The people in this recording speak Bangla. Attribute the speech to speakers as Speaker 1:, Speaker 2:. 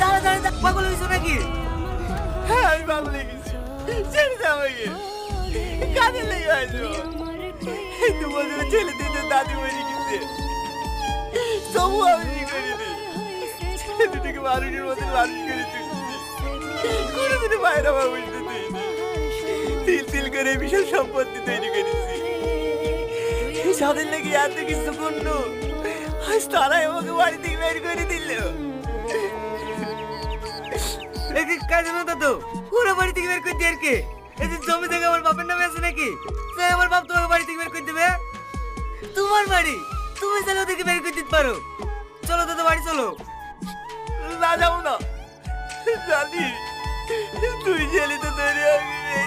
Speaker 1: দাঁড়া দাঁড়া দাঁড়া, পাগল হয়েছো নাকি?
Speaker 2: হ্যাঁ আমি পাগল হয়ে গেছি। ছেড়ে দাও আমাকে। কাজে লেগে আসো। এই 2 বছরের ছেলে 3 দাদি মরে গেছে। তবু আমি কি করিনি? ছেলে দুটোকে মানুষের মতন মানুষ করে তুলছি। কোনোদিনও বাইরে আমার বুঝতে দিইনি। তিল তিল করে বিশাল সম্পত্তি তৈরি করেছি। যাদের নাকি এত কিছু করলো, আজ তারাই আমাকে বাড়ি থেকে বের করে দিল।
Speaker 1: কাজে না তো পুরো বাড়ি থেকে বের করে দিয়ে আর কি? এই যে জমি থেকে আমার বাপের নামে আছে নাকি? তাই আমার বাপ তোমাকে বাড়ি থেকে বের করে দেবে? তোমার বাড়ি, তুমি চাইলে ওদেরকে বের করে দিতে পারো। চলো দাদা বাড়ি চলো।
Speaker 2: না যাবো না। জানি তুই ছেলে তো তৈরি হবি, এই